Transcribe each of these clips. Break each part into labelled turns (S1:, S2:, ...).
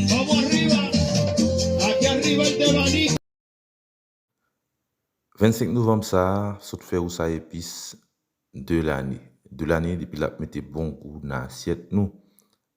S1: Vamos arriba, aquí arriba el de
S2: 25 novembre ça, saute fait ou ça épice de l'année. De l'année depuis la mettez bon goût dans assiette nous.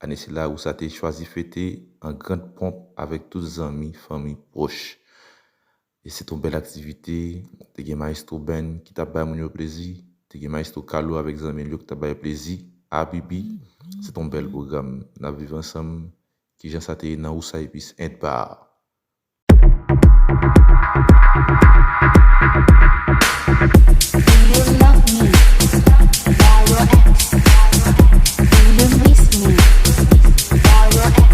S2: Année c'est là où ça t'es choisi fêter en grande pompe avec tous les amis, famille proches. Et c'est une belle activité. T'es gen maestro Ben qui t'a ba mon yo plaisir. T'es gen maestro Carlo avec les amis qui t'a ba plaisir. Habibi, c'est un bel programme. N'a vivre ensemble qui j'en ça t'es dans où ça épice un bar.
S3: You love me, by your ex. You miss me, by your ex.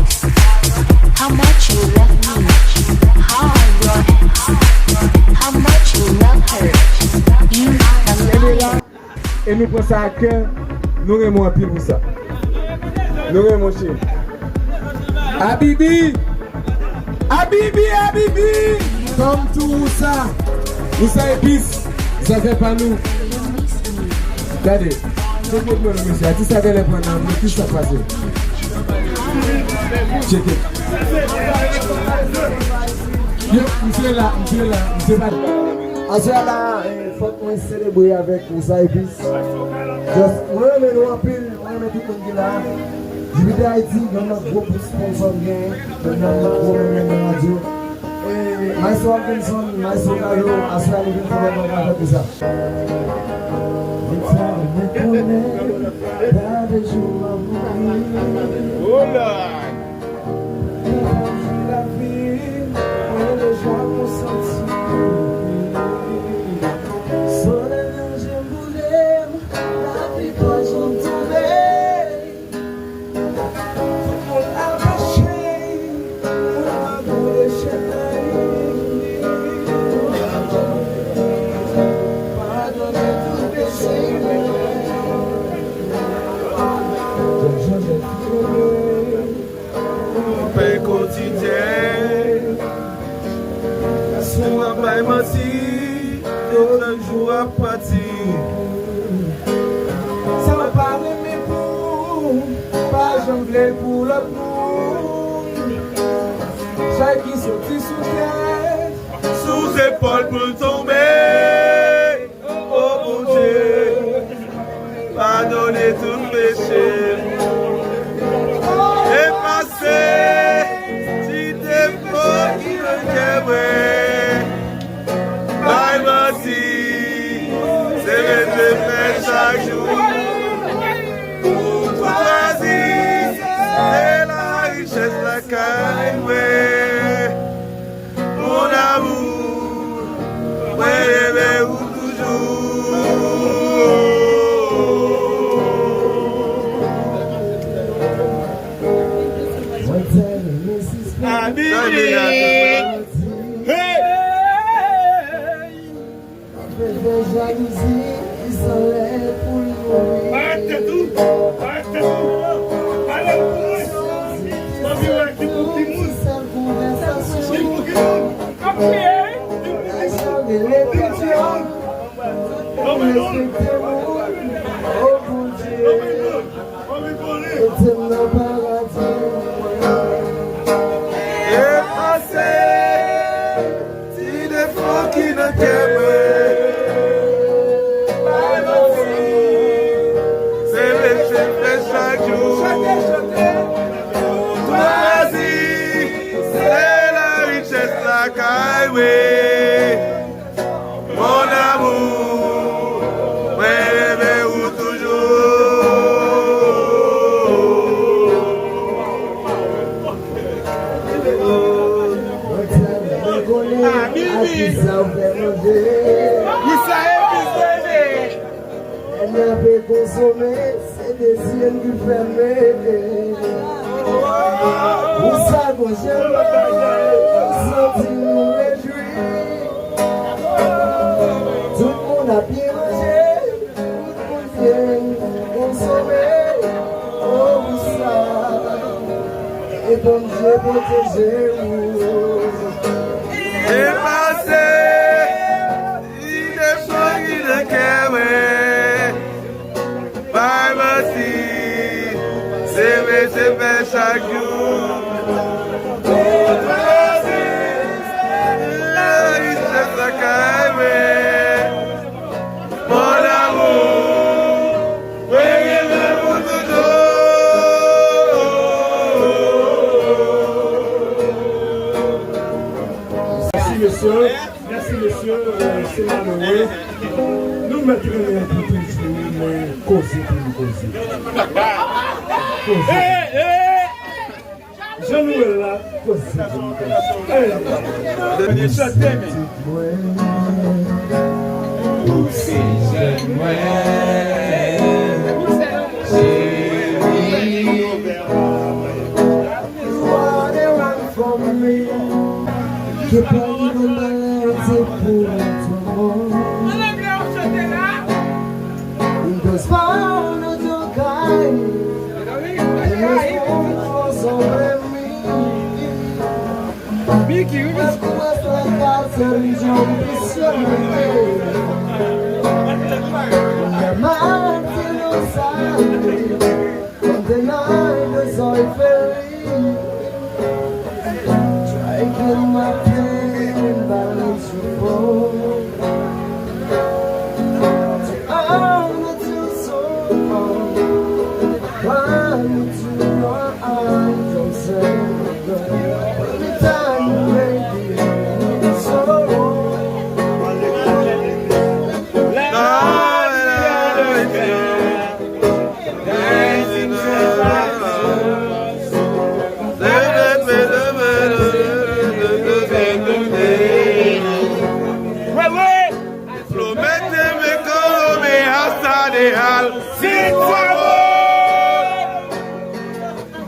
S3: How much you love me, how your ex. How much you love her, you
S4: Elle est là et nous prenons ça à cœur. Nous aimons un pile pour ça. Nous aimons chez. Habibi! Habibi, Habibi! Comme tout ça. Nous ça épice. Ça fait pas nous. Regardez. C'est pour nous, monsieur. Si ça vient les prendre, mais qui ça passe? Check it. Yo, monsieur là, monsieur pas.
S5: En ce là, il faut qu'on célèbre avec ça épice. Moi, je me rappelle, moi, tout le monde qui est là. Je vais d'Haïti, dans notre groupe sponsor bien, dans notre groupe radio. Et Maestro Robinson, Maestro Carlo, à cela, il vient faire notre avec ça.
S4: Oh là!
S5: La vie, on est déjà consenti.
S4: À partir.
S5: Ça va pas aimer pour, pas jongler pour le monde. Chaque qui sortit sous terre,
S4: Sous épaule pour tomber. Oh mon Dieu, pardonnez tout péché. Et passer, si t'es faux qui me quérait. Bye, merci. C'est le fait chaque jour. Pour choisir, c'est la richesse, la carrière. Mon amour, rêvez-vous toujours.
S5: jalousie, ils sont là pour nous.
S1: Arrête tout! Arrête tout! Allez, on vit avec tout le monde.
S4: Mon amour, rêvez-vous toujours.
S5: Elle a fait consommer ses désirs qui ferment. Pour ça, moi j'aime sentir nous réjouir. Tout le monde a bien mangé, tout le monde vient consommer. Oh, pour ça, et bon Dieu protégez-vous.
S4: Dépassé, il est fort, il est carré. Bye, merci, c'est vrai.
S2: se fait chaque jour. Il se fait calmer. Mon amour, regarde pour toujours.
S1: Merci monsieur, c'est malheureux. Nous mettrons pour toujours, mais causer pour nous causer. Je nous ai là, causer pour nous
S5: Que pas de malaise pour toi. Because found no jokai, sobre mí. Es nuestra casa y yo amarte no sabe, condenado soy feliz. Try to my pain and balance your fall.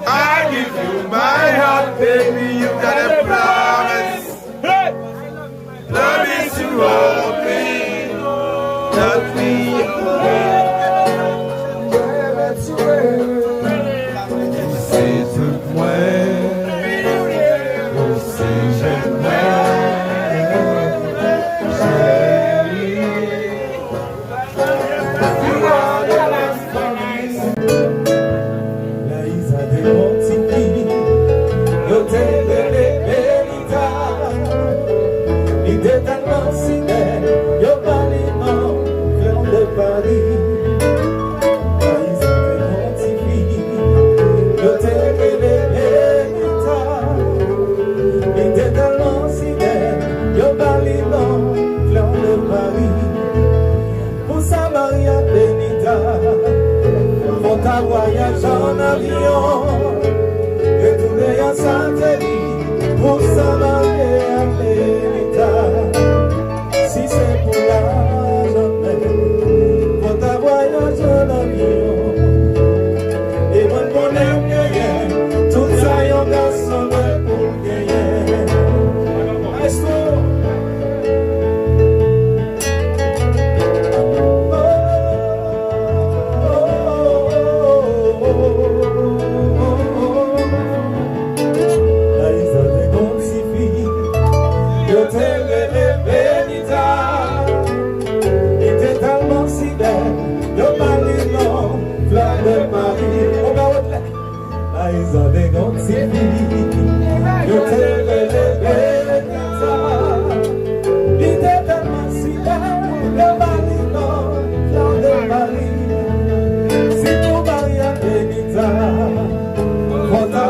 S2: I give you my heart, baby, you got a promise. Love is you open, love me away. C'est tout moi, c'est jamais.
S6: Voyage en avion et tourner en satellite pour s'amarrer à l'État. Si c'est pour l'argent, faut ta voyage en avion et moi mon aime tout ça y en garçon pour gagner.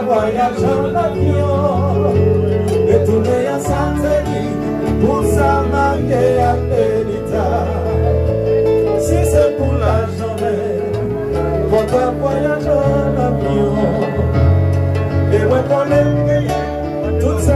S6: Voyage en avion et tourner en satellite pour s'amarrer à l'État. Si c'est pour la journée, votre voyage en avion et moi qu'on aime tout ça.